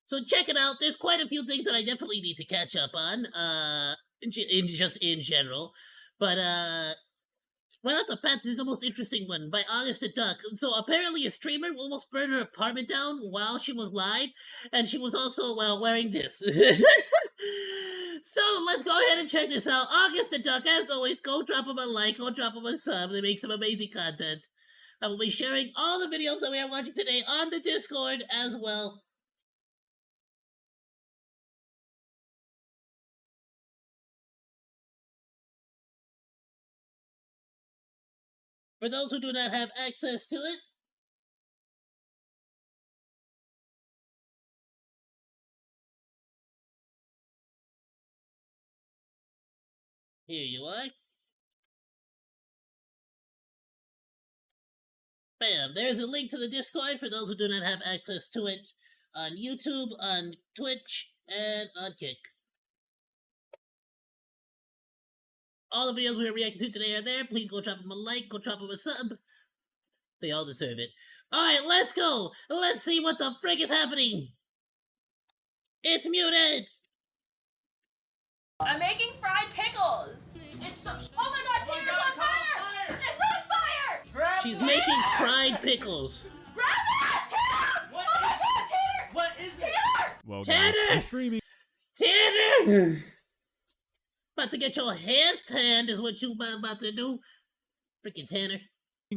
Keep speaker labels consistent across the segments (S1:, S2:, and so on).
S1: So check it out. There's quite a few things that I definitely need to catch up on, in general. But, right off the bat, this is the most interesting one, by August the Duck. So apparently a streamer almost burned her apartment down while she was live, and she was also, well, wearing this. So let's go ahead and check this out. August the Duck, as always, go drop him a like, go drop him a sub. They make some amazing content. I will be sharing all the videos that we are watching today on the Discord as well. For those who do not have access to it, here you are. Bam, there's a link to the Discord for those who do not have access to it on YouTube, on Twitch, and on Kick. All the videos we are reacting to today are there. Please go drop them a like, go drop them a sub. They all deserve it. Alright, let's go! Let's see what the frick is happening! It's muted!
S2: I'm making fried pickles! It's the- oh my god, Tanner's on fire! It's on fire!
S1: Grab She's making fried pickles.
S2: Grab it! Tanner!
S3: What
S2: oh my
S3: is
S2: god, Tanner!
S3: What is it?
S2: Tanner!
S4: Well,
S1: Tanner!
S4: guys, I'm streaming.
S1: Tanner! About to get your hands tanned is what you about to do. Freaking Tanner.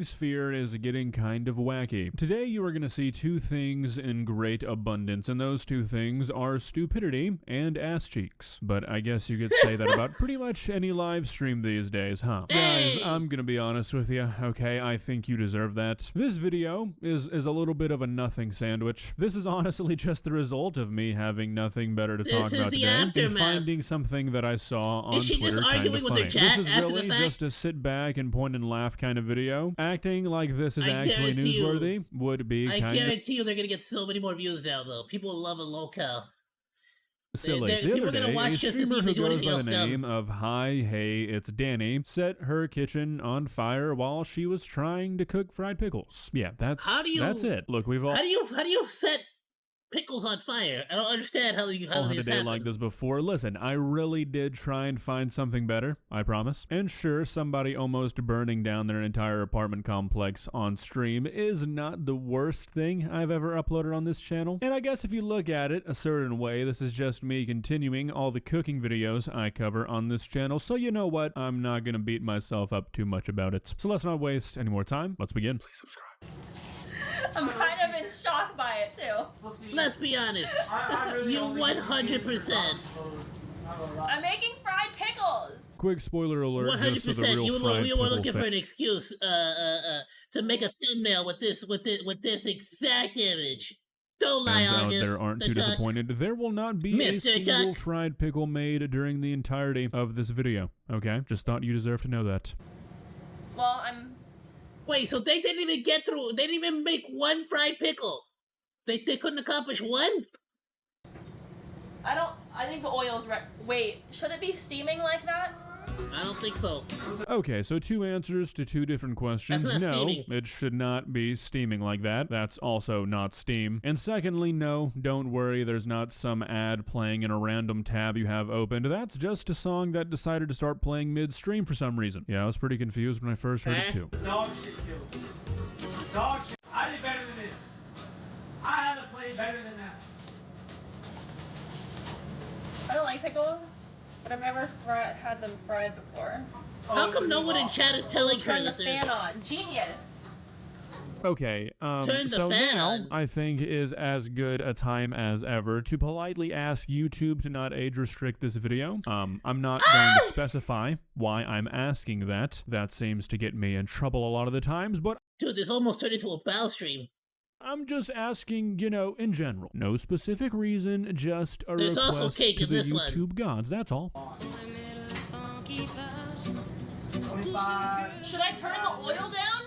S4: Sphere is getting kind of wacky. Today you are going to see two things in great abundance, and those two things are stupidity and ass cheeks. But I guess you could say that about pretty much any live stream these days, huh?
S1: Hey!
S4: Guys, I'm going to be honest with you, okay? I think you deserve that. This video is a little bit of a nothing sandwich. This is honestly just the result of me having nothing better to talk about today and finding something that I saw on Twitter kind of funny. This is really just a sit back and point and laugh kind of video. Acting like this is actually newsworthy would be kind of...
S1: I guarantee you they're going to get so many more views now, though. People love a locale.
S4: Silly. The other day, a streamer who goes by the name of Hi Hey It's Danny set her kitchen on fire while she was trying to cook fried pickles. Yeah, that's it. Look, we've all...
S1: How do you set pickles on fire? I don't understand how this
S4: had a day like this before. Listen, I really did try and find something better, I promise. And sure, somebody almost burning down their entire apartment complex on stream is not the worst thing I've ever uploaded on this channel. And I guess if you look at it a certain way, this is just me continuing all the cooking videos I cover on this channel. So you know what? I'm not gonna beat myself up too much about it. So let's not waste any more time. Let's begin. Please subscribe.
S2: I'm kind of in shock by it too.
S1: Let's be honest. You 100%.
S2: I'm making fried pickles.
S4: Quick spoiler alert.
S1: 100%. You were looking for an excuse to make a thumbnail with this exact image. Don't lie, August.
S4: There aren't too disappointed. There will not be a single fried pickle made during the entirety of this video. Okay, just thought you deserve to know that.
S2: Well, I'm.
S1: Wait, so they didn't even get through. They didn't even make one fried pickle. They couldn't accomplish one?
S2: I think the oil's right. Wait, should it be steaming like that?
S1: I don't think so.
S4: Okay, so two answers to two different questions.
S1: That's not steaming.
S4: It should not be steaming like that. That's also not steam. And secondly, no, don't worry, there's not some ad playing in a random tab you have opened. That's just a song that decided to start playing midstream for some reason. Yeah, I was pretty confused when I first heard it too.
S3: Dog shit too. Dog shit. I did better than this. I haven't played better than that.
S2: I don't like pickles, but I've never had them fried before.
S1: How come no one in chat is telling her
S2: Turn the
S1: that there's...
S2: fan on. Genius.
S4: Okay,
S1: Turn the
S4: so
S1: fan
S4: now
S1: on.
S4: I think is as good a time as ever to politely ask YouTube to not age restrict this video. I'm not going to specify why I'm asking that. That seems to get me in trouble a lot of the times, but...
S1: Dude, this almost turned into a bow stream.
S4: I'm just asking, you know, in general. No specific reason, just a
S1: There's
S4: request
S1: also cake
S4: to
S1: in
S4: the
S1: this
S4: YouTube gods, that's all.
S2: Should I turn the oil down?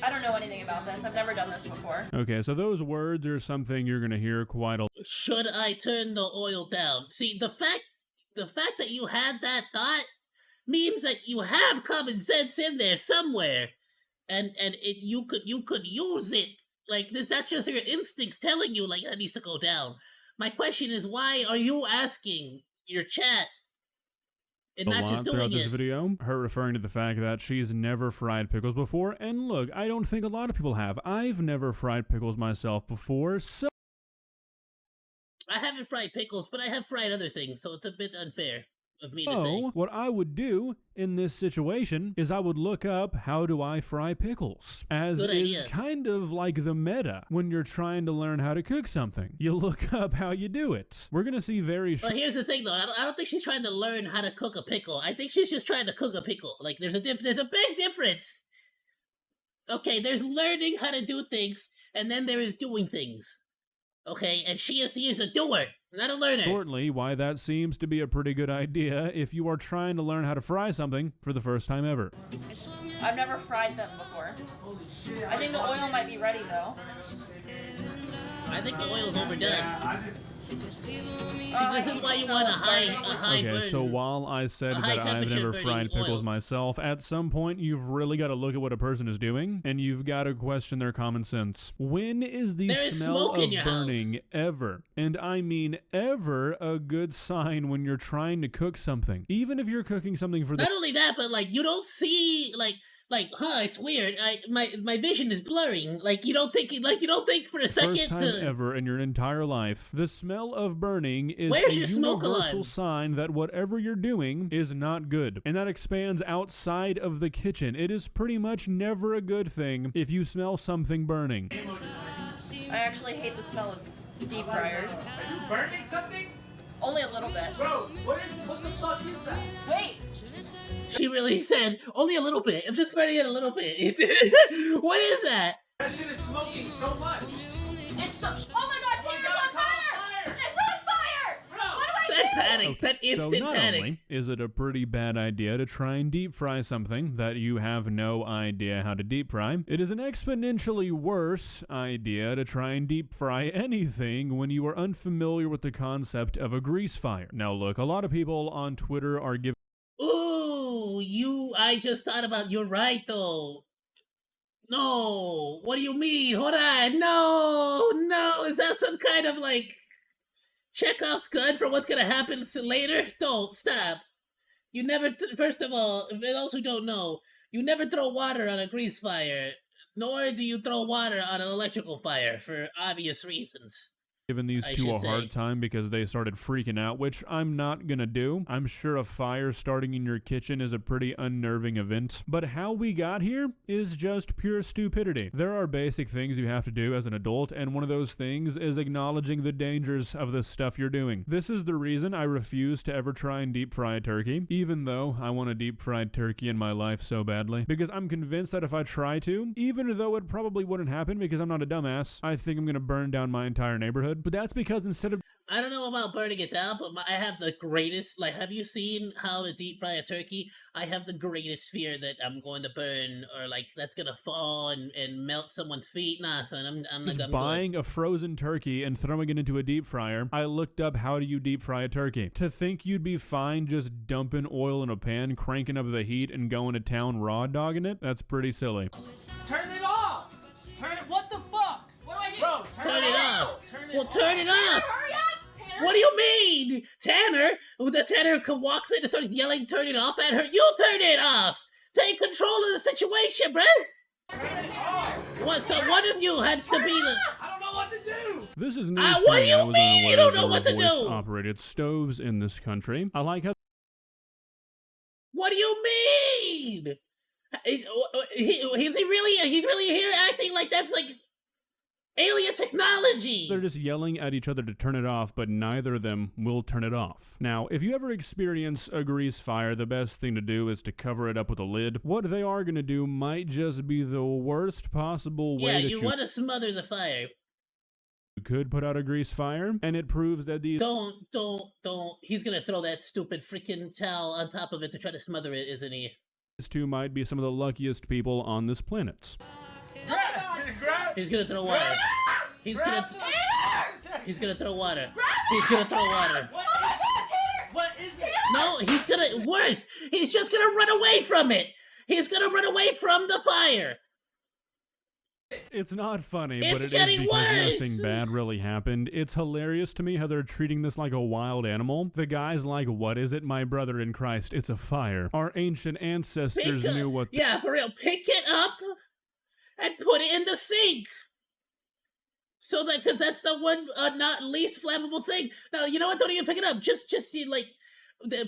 S2: I don't know anything about this. I've never done this before.
S4: Okay, so those words are something you're gonna hear quite a...
S1: Should I turn the oil down? See, the fact that you had that thought means that you have common sense in there somewhere. And you could use it. Like this, that's just your instincts telling you like that needs to go down. My question is, why are you asking your chat and
S4: A
S1: not just
S4: lot
S1: doing
S4: throughout this
S1: it?
S4: video, her referring to the fact that she's never fried pickles before, and look, I don't think a lot of people have. I've never fried pickles myself before, so
S1: I haven't fried pickles, but I have fried other things, so it's a bit unfair of me to say.
S4: what I would do in this situation is I would look up how do I fry pickles, as
S1: Good
S4: is
S1: idea.
S4: kind of like the meta when you're trying to learn how to cook something. You look up how you do it. We're gonna see very
S1: But here's the thing, though. I don't think she's trying to learn how to cook a pickle. I think she's just trying to cook a pickle. Like, there's a big difference. Okay, there's learning how to do things, and then there is doing things. Okay, and she is a doer, not a learner.
S4: shortly why that seems to be a pretty good idea if you are trying to learn how to fry something for the first time ever.
S2: I've never fried them before. I think the oil might be ready though.
S1: I think the oil's overdone.
S3: Yeah,
S1: See, this is why you want a high
S4: Okay,
S1: burn.
S4: so while I said
S1: a high
S4: that I've
S1: temperature
S4: never
S1: burning
S4: fried pickles
S1: oil.
S4: myself, at some point you've really got to look at what a person is doing, and you've got to question their common sense. When is the
S1: There is
S4: smell
S1: smoke in
S4: of
S1: your
S4: burning ever, and I mean ever, a good sign when you're trying to cook something? Even if you're cooking something for the
S1: Not only that, but like you don't see it's weird. My vision is blurring. Like you don't think for a second
S4: first time
S1: to.
S4: ever in your entire life, the smell of burning is
S1: Where's
S4: a
S1: your smoke
S4: universal
S1: alarm?
S4: sign that whatever you're doing is not good. And that expands outside of the kitchen. It is pretty much never a good thing if you smell something burning.
S2: I actually hate the smell of deep fryers.
S3: Are you burning something?
S2: Only a little bit.
S3: Bro, what the fuck is that?
S2: Wait!
S1: She really said only a little bit. I'm just burning it a little bit. What is that?
S3: That shit is smoking so much.
S2: It's the- oh my god, Tanner's on fire! It's on fire!
S3: Bro.
S2: What do I
S1: That
S2: do?
S1: panic. That
S4: So
S1: instant
S4: not
S1: panic.
S4: only is it a pretty bad idea to try and deep fry something that you have no idea how to deep fry, it is an exponentially worse idea to try and deep fry anything when you are unfamiliar with the concept of a grease fire. Now look, a lot of people on Twitter are giving
S1: Ooh, I just thought about. You're right though. No, what do you mean? Hold on. No. Is that some kind of like Chekhov's gun for what's gonna happen later? Don't stop. You never. First of all, for those who don't know, you never throw water on a grease fire, nor do you throw water on an electrical fire for obvious reasons.
S4: these
S1: I
S4: two a
S1: should
S4: hard
S1: say.
S4: time because they started freaking out, which I'm not gonna do. I'm sure a fire starting in your kitchen is a pretty unnerving event, but how we got here is just pure stupidity. There are basic things you have to do as an adult, and one of those things is acknowledging the dangers of the stuff you're doing. This is the reason I refuse to ever try and deep fry a turkey, even though I want a deep fried turkey in my life so badly, because I'm convinced that if I try to, even though it probably wouldn't happen because I'm not a dumbass, I think I'm gonna burn down my entire neighborhood. But that's because instead of
S1: I don't know about burning it down, but I have the greatest. Like, have you seen how to deep fry a turkey? I have the greatest fear that I'm going to burn, or like that's gonna fall and melt someone's feet. Nah, son, I'm
S4: just
S1: good.
S4: buying a frozen turkey and throwing it into a deep fryer, I looked up how do you deep fry a turkey. To think you'd be fine just dumping oil in a pan, cranking up the heat, and going to town raw dogging it, that's pretty silly.
S3: Turn it off. What the fuck?
S2: What do I do?
S3: Bro,
S1: Turn it off. Well, turn it
S2: Tanner,
S1: off.
S2: hurry up! Tanner!
S1: What do you mean, Tanner? The Tanner walks in and starts yelling, "Turn it off!" at her. You turn it off. Take control of the situation, bruh.
S3: Turn it off.
S1: What? So one of you has to be the.
S3: I don't know what to do.
S4: This is news to
S1: what do
S4: me.
S1: you
S4: I was
S1: mean you
S4: unaware
S1: don't
S4: that
S1: know
S4: there
S1: what to
S4: were
S1: do?
S4: voice-operated stoves in this country. I like how
S1: What do you mean? He's really here acting like that's like alien technology.
S4: they're just yelling at each other to turn it off, but neither of them will turn it off. Now, if you ever experience a grease fire, the best thing to do is to cover it up with a lid. What they are going to do might just be the worst possible way
S1: Yeah,
S4: that
S1: you want to smother the fire.
S4: you could put out a grease fire, and it proves that these
S1: Don't. He's gonna throw that stupid freaking towel on top of it to try to smother it, isn't he?
S4: two might be some of the luckiest people on this planet.
S3: Grab.
S1: He's gonna throw water. He's gonna throw water. He's gonna throw water.
S3: What? What is it?
S1: No, he's gonna worse. He's just gonna run away from it. He's gonna run away from the fire.
S4: It's not funny,
S1: It's
S4: but it is
S1: getting
S4: because
S1: worse!
S4: nothing bad really happened. It's hilarious to me how they're treating this like a wild animal. The guy's like, what is it, my brother in Christ? It's a fire. Our ancient ancestors knew what...
S1: Yeah, for real. Pick it up and put it in the sink. So that, because that's the one not least flammable thing. No, you know what? Don't even pick it up. Just like,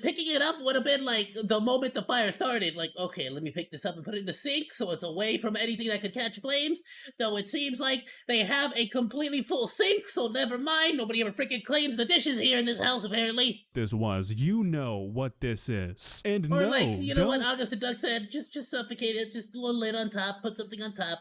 S1: picking it up would have been like the moment the fire started. Like, okay, let me pick this up and put it in the sink so it's away from anything that could catch flames. Though it seems like they have a completely full sink, so never mind. Nobody ever freaking cleans the dishes here in this house, apparently.
S4: This was. You know what this is. And
S1: Or
S4: no,
S1: like, you know what
S4: don't...
S1: August the Duck said? Just suffocate it. Just a little lid on top. Put something on top.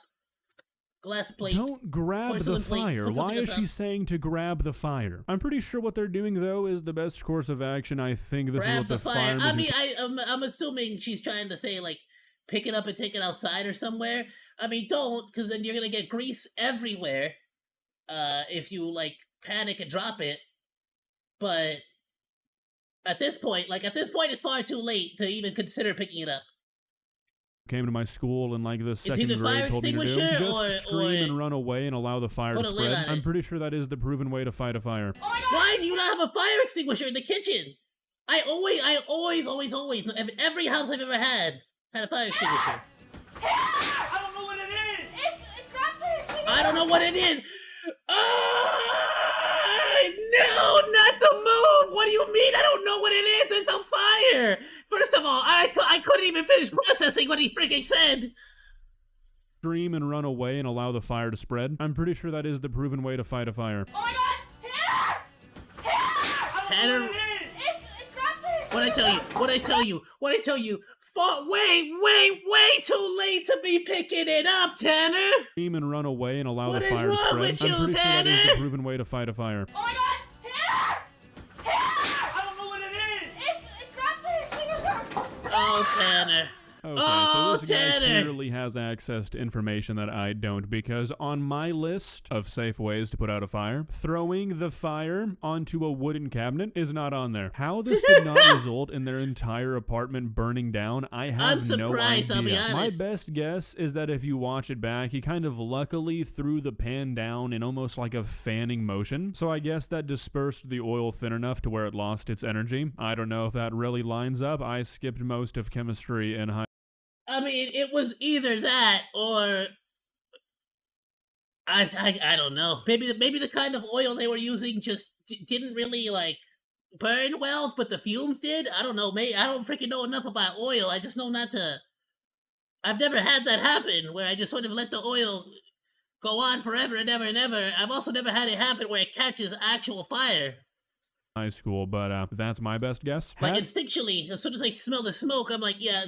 S1: Glass plate.
S4: Don't grab the
S1: porcelain plate,
S4: fire.
S1: put
S4: Why
S1: something on
S4: is she
S1: top.
S4: saying to grab the fire? I'm pretty sure what they're doing, though, is the best course of action. I think this is
S1: Grab
S4: what
S1: the
S4: the
S1: fire.
S4: firemen...
S1: I
S4: who
S1: mean, I'm assuming she's trying to say, like, pick it up and take it outside or somewhere. I mean, don't, because then you're gonna get grease everywhere if you, like, panic and drop it. But at this point, it's far too late to even consider picking it up.
S4: came to my school in like the second
S1: either fire
S4: grade told me to do.
S1: extinguisher
S4: Just
S1: or-
S4: scream
S1: or
S4: and run away and allow the fire to
S1: put a lid
S4: spread.
S1: on
S4: I'm
S1: it.
S4: pretty sure that is the proven way to fight a fire.
S2: Oh my god!
S1: Why do you not have a fire extinguisher in the kitchen? I always, every house I've ever had a fire extinguisher.
S3: I don't know what it is.
S2: It's not this!
S1: I don't know what it is. No, not the move. What do you mean? I don't know what it is. There's no fire. First of all, I couldn't even finish processing what he freaking said.
S4: Scream and run away and allow the fire to spread. I'm pretty sure that is the proven way to fight a fire.
S2: Oh my god! Tanner!
S1: Tanner,
S2: It's not this!
S1: what I tell you. Way too late to be picking it up, Tanner.
S4: Scream and run away and allow
S1: What
S4: the
S1: is
S4: fire to
S1: wrong
S4: spread.
S1: with you,
S4: I'm pretty sure that is
S1: Tanner?
S4: the proven way to fight a fire.
S2: Oh my god! Tanner!
S3: I don't know what it is.
S2: It's not the extinguisher!
S1: Oh, Tanner.
S4: Okay,
S1: Oh,
S4: so this guy
S1: Tanner.
S4: clearly has access to information that I don't, because on my list of safe ways to put out a fire, throwing the fire onto a wooden cabinet is not on there. How this did not result in their entire apartment burning down, I have
S1: I'm surprised,
S4: no idea.
S1: I'll be honest.
S4: My best guess is that if you watch it back, he kind of luckily threw the pan down in almost like a fanning motion, so I guess that dispersed the oil thin enough to where it lost its energy. I don't know if that really lines up. I skipped most of chemistry in high.
S1: I mean, it was either that or I don't know. Maybe the kind of oil they were using just didn't really like burn well, but the fumes did. I don't know. Maybe I don't freaking know enough about oil. I just know not to. I've never had that happen where I just sort of let the oil go on forever and ever and ever. I've also never had it happen where it catches actual fire.
S4: High school, but that's my best guess.
S1: Like instinctually, as soon as I smell the smoke, I'm like, yeah,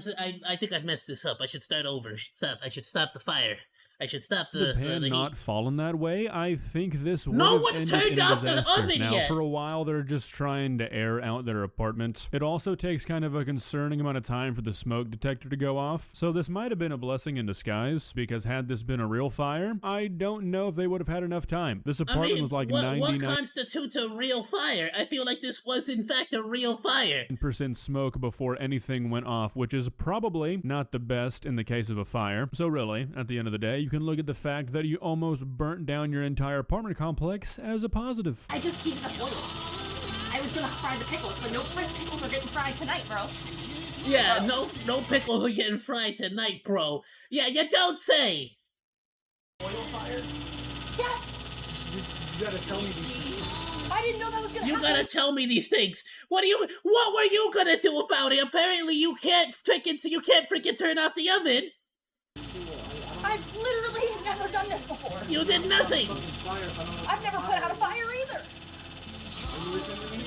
S1: I think I've messed this up. I should start over. I should stop the fire. I should stop
S4: the pan
S1: the
S4: not
S1: heat.
S4: fallen that way, I think this would
S1: No
S4: have
S1: one's
S4: ended
S1: turned
S4: in a
S1: off the
S4: disaster.
S1: oven
S4: Now,
S1: yet.
S4: for a while, they're just trying to air out their apartment. It also takes kind of a concerning amount of time for the smoke detector to go off, so this might have been a blessing in disguise, because had this been a real fire, I don't know if they would have had enough time. This apartment was like
S1: what
S4: 99%
S1: constitutes a real fire? I feel like this was in fact a real fire.
S4: smoke before anything went off, which is probably not the best in the case of a fire. So really, at the end of the day, you can look at the fact that you almost burnt down your entire apartment complex as a positive.
S2: I just heated up oil. I was gonna fry the pickles, but no pickles are getting fried tonight, bro.
S1: Yeah, no pickles are getting fried tonight, bro. Yeah, you don't say.
S3: Oil fire?
S2: Yes!
S3: You gotta tell me these things.
S2: I didn't know that was gonna
S1: You
S2: happen.
S1: gotta tell me these things. What were you gonna do about it? Apparently you can't freaking turn off the oven.
S2: I've literally never done this before.
S1: You did nothing.
S3: Fire, if I don't know.
S2: I've never put out a fire either.
S3: Are you listening to me?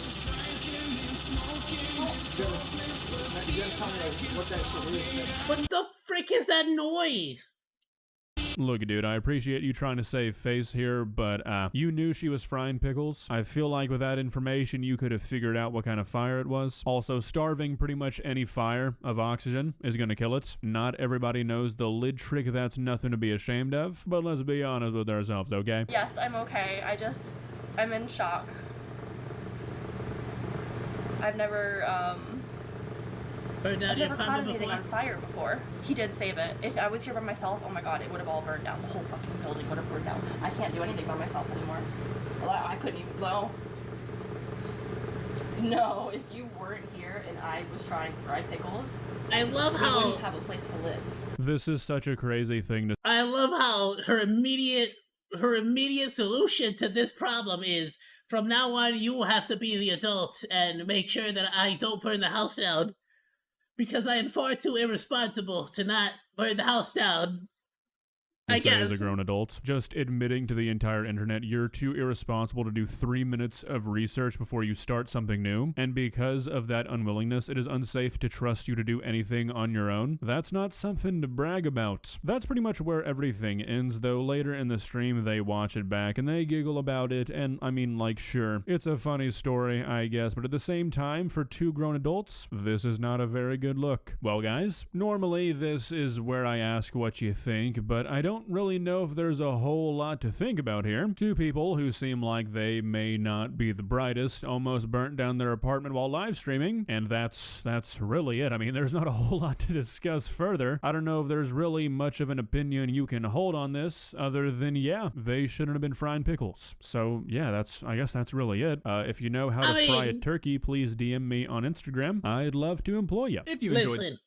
S3: You gotta tell me like, what that shit is.
S1: What the frick is that noise?
S4: Look, dude, I appreciate you trying to save face here, but you knew she was frying pickles. I feel like with that information, you could have figured out what kind of fire it was. Also, starving pretty much any fire of oxygen is gonna kill it. Not everybody knows the lid trick. That's nothing to be ashamed of, but let's be honest with ourselves, okay?
S2: Yes, I'm okay. I'm in shock. I've never,
S1: Burn down
S2: I've
S1: your
S2: never caught
S1: apartment
S2: anything
S1: before?
S2: on fire before. He did save it. If I was here by myself, oh my god, it would have all burned down. The whole fucking building would have burned down. I can't do anything by myself anymore. I couldn't even blow. No, if you weren't here and I was trying fried pickles,
S1: I love
S2: we
S1: how
S2: wouldn't have a place to live.
S4: This is such a crazy thing to
S1: I love how her immediate solution to this problem is, from now on you will have to be the adult and make sure that I don't burn the house down, because I am far too irresponsible to not burn the house down. I
S4: say as a
S1: guess.
S4: grown adult. Just admitting to the entire internet you're too irresponsible to do 3 minutes of research before you start something new, and because of that unwillingness, it is unsafe to trust you to do anything on your own. That's not something to brag about. That's pretty much where everything ends, though later in the stream they watch it back and they giggle about it, and I mean, like, sure, it's a funny story, I guess, but at the same time, for two grown adults, this is not a very good look. Well, guys, normally this is where I ask what you think, but I don't really know if there's a whole lot to think about here. Two people who seem like they may not be the brightest almost burnt down their apartment while live streaming, and that's really it. I mean, there's not a whole lot to discuss further. I don't know if there's really much of an opinion you can hold on this other than, yeah, they shouldn't have been frying pickles. So yeah, I guess that's really it. If you know how to fry a turkey, please DM me on Instagram. I'd love to employ you. If you enjoyed.
S1: Listen,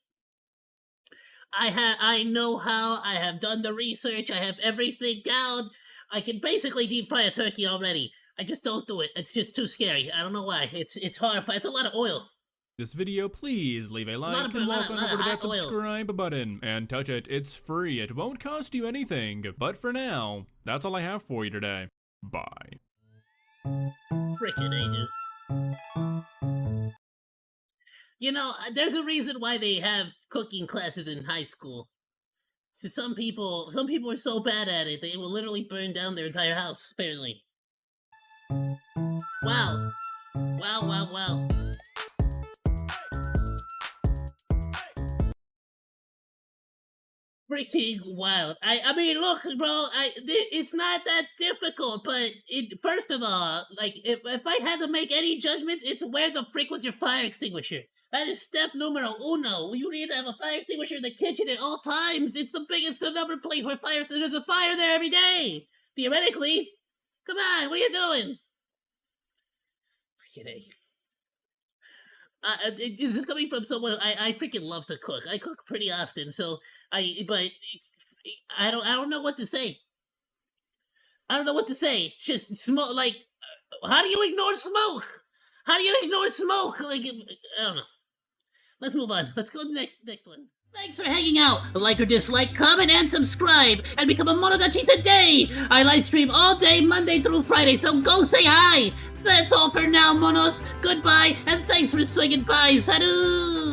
S1: I know how. I have done the research. I have everything down. I can basically deep fry a turkey already. I just don't do it. It's just too scary. I don't know why. It's horrifying. It's a lot of oil.
S4: This video, please leave a like and walk on over to that subscribe button and touch it. It's free. It won't cost you anything. But for now, that's all I have for you today. Bye.
S1: Frickin' Ayoo. You know, there's a reason why they have cooking classes in high school. So some people are so bad at it, they will literally burn down their entire house, apparently. Wow. Wow. Freaking wild. I mean, look, bro, it's not that difficult, but first of all, like, if I had to make any judgments, it's where the frick was your fire extinguisher? That is step numero uno. You need to have a fire extinguisher in the kitchen at all times. It's the biggest number place where there's a fire there every day. Theoretically. Come on, what are you doing? Freaking A. This is coming from someone I freaking love to cook. I cook pretty often, so I don't know what to say. I don't know what to say. Just smoke. Like, how do you ignore smoke? How do you ignore smoke? Like, I don't know. Let's move on. Let's go to the next one. Thanks for hanging out. Like or dislike, comment, and subscribe, and become a Monodachi today. I live stream all day, Monday through Friday, so go say hi. That's all for now, Monos. Goodbye, and thanks for swinging by. Salut!